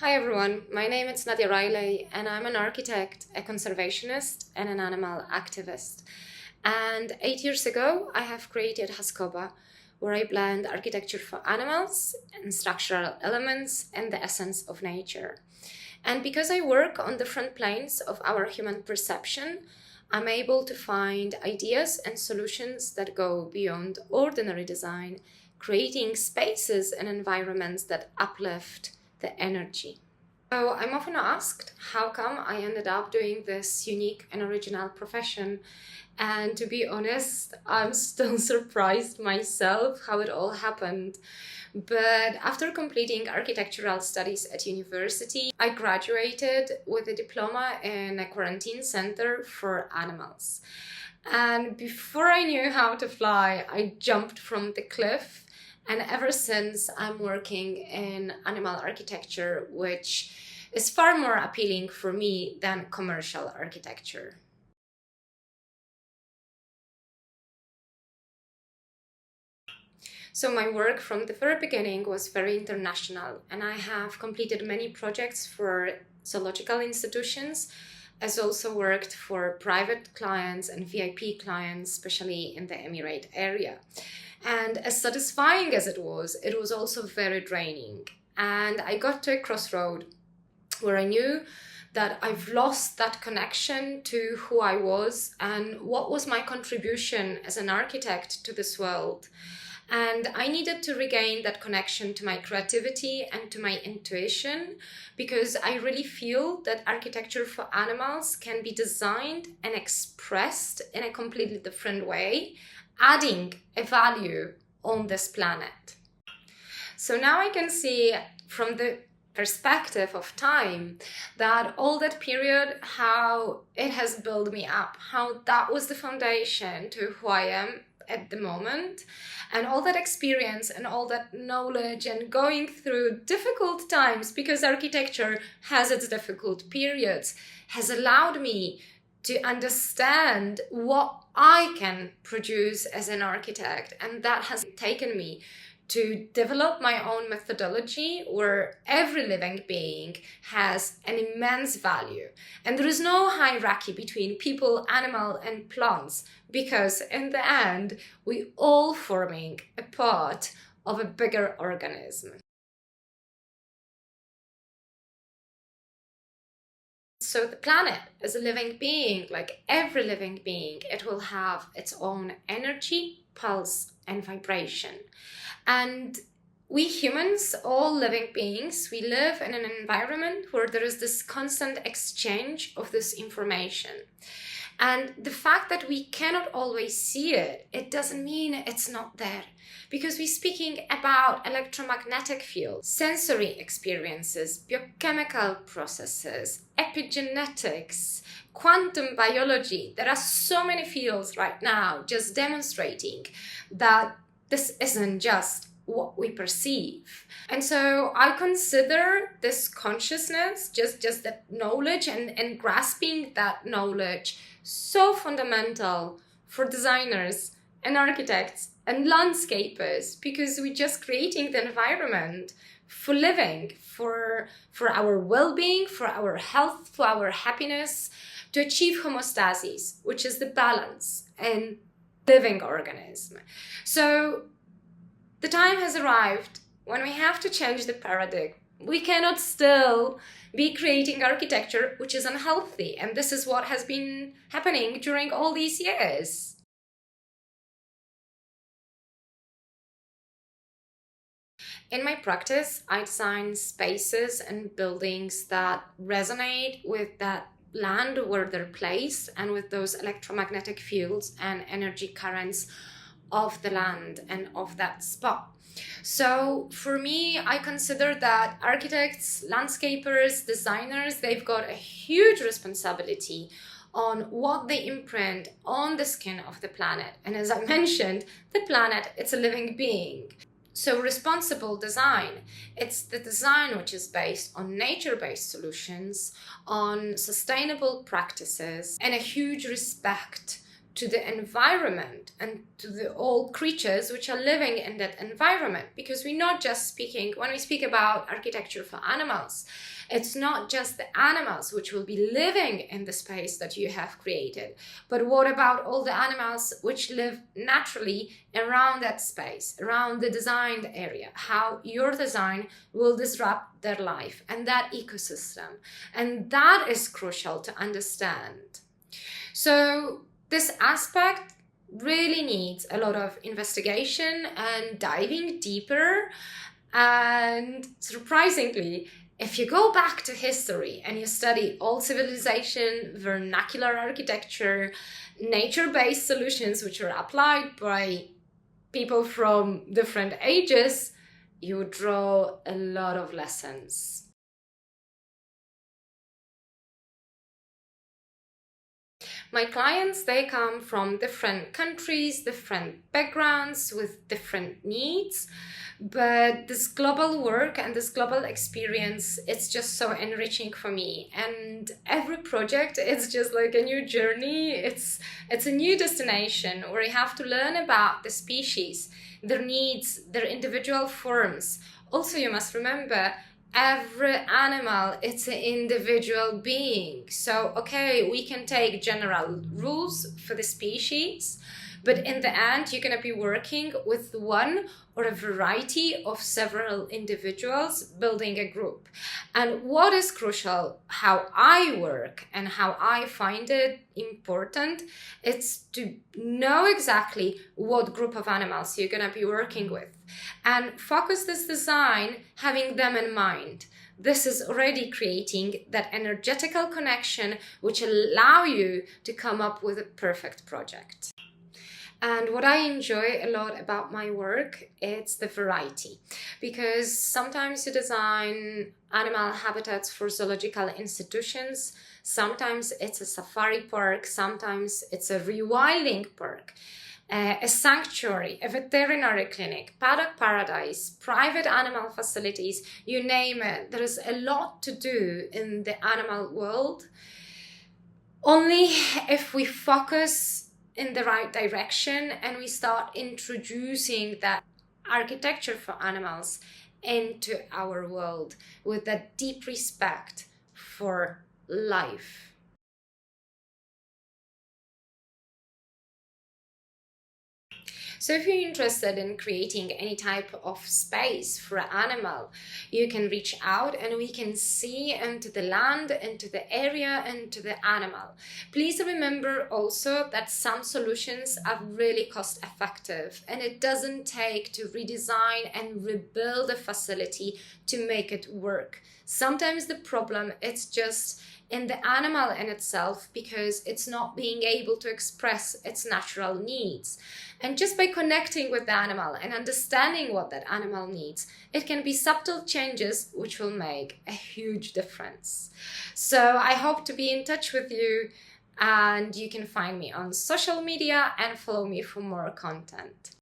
Hi everyone, my name is Nadia Riley and I'm an architect, a conservationist and an animal activist. And 8 years ago, I have created Hazkoba, where I blend architecture for animals and structural elements and the essence of nature. And because I work on different planes of our human perception, I'm able to find ideas and solutions that go beyond ordinary design, creating spaces and environments that uplift the energy. So I'm often asked how come I ended up doing this unique and original profession. And to be honest, I'm still surprised myself how it all happened. But after completing architectural studies at university, I graduated with a diploma in a quarantine center for animals. And before I knew how to fly, I jumped from the cliff. And ever since, I'm working in animal architecture, which is far more appealing for me than commercial architecture. So my work from the very beginning was very international, and I have completed many projects for zoological institutions, as also worked for private clients and VIP clients, especially in the Emirate area. And as satisfying as it was also very draining. And I got to a crossroad where I knew that I've lost that connection to who I was and what was my contribution as an architect to this world. And I needed to regain that connection to my creativity and to my intuition, because I really feel that architecture for animals can be designed and expressed in a completely different way, adding a value on this planet. So now I can see from the perspective of time that all that period, how it has built me up, how that was the foundation to who I am at the moment, and all that experience and all that knowledge and going through difficult times, because architecture has its difficult periods, has allowed me to understand what I can produce as an architect. And that has taken me to develop my own methodology where every living being has an immense value. And there is no hierarchy between people, animal, and plants, because in the end, we all forming a part of a bigger organism. So the planet is a living being, like every living being, it will have its own energy, pulse, and vibration. And we humans, all living beings, we live in an environment where there is this constant exchange of this information. And the fact that we cannot always see it, it doesn't mean it's not there. Because we're speaking about electromagnetic fields, sensory experiences, biochemical processes, epigenetics, quantum biology. There are so many fields right now just demonstrating that this isn't just what we perceive. And so I consider this consciousness, just that knowledge and grasping that knowledge, so fundamental for designers and architects and landscapers, because we're just creating the environment for living, for our well-being, for our health, for our happiness, to achieve homeostasis, which is the balance in living organism. So the time has arrived when we have to change the paradigm. We cannot still be creating architecture which is unhealthy, and this is what has been happening during all these years. In my practice, I design spaces and buildings that resonate with that land where they're placed and with those electromagnetic fields and energy currents of the land and of that spot. So for me, I consider that architects, landscapers, designers, they've got a huge responsibility on what they imprint on the skin of the planet. And as I mentioned, the planet, it's a living being. So responsible design, it's the design which is based on nature-based solutions, on sustainable practices, and a huge respect to the environment and to the all creatures which are living in that environment. Because we're not just speaking, when we speak about architecture for animals, it's not just the animals which will be living in the space that you have created, but what about all the animals which live naturally around that space, around the designed area, how your design will disrupt their life and that ecosystem. And that is crucial to understand. So this aspect really needs a lot of investigation and diving deeper. And surprisingly, if you go back to history and you study old civilization, vernacular architecture, nature-based solutions which are applied by people from different ages, you draw a lot of lessons. My clients, they come from different countries, different backgrounds with different needs, but this global work and this global experience, it's just so enriching for me. And every project, it's just like a new journey. It's a new destination where you have to learn about the species, their needs, their individual forms. Also, you must remember, every animal, it's an individual being. So, okay, we can take general rules for the species, but in the end, you're going to be working with one or a variety of several individuals building a group. And what is crucial, how I work and how I find it important, it's to know exactly what group of animals you're going to be working with and focus this design having them in mind. This is already creating that energetical connection which allow you to come up with a perfect project. And what I enjoy a lot about my work, it's the variety. Because sometimes you design animal habitats for zoological institutions, sometimes it's a safari park, sometimes it's a rewilding park, a sanctuary, a veterinary clinic, paddock paradise, private animal facilities, you name it. There is a lot to do in the animal world. Only if we focus in the right direction and we start introducing that architecture for animals into our world with that deep respect for life. So if you're interested in creating any type of space for an animal, you can reach out and we can see into the land, into the area, into the animal. Please remember also that some solutions are really cost effective and it doesn't take to redesign and rebuild a facility to make it work. Sometimes the problem is just in the animal in itself because it's not being able to express its natural needs. And just by connecting with the animal and understanding what that animal needs, it can be subtle changes which will make a huge difference. So I hope to be in touch with you, and you can find me on social media and follow me for more content.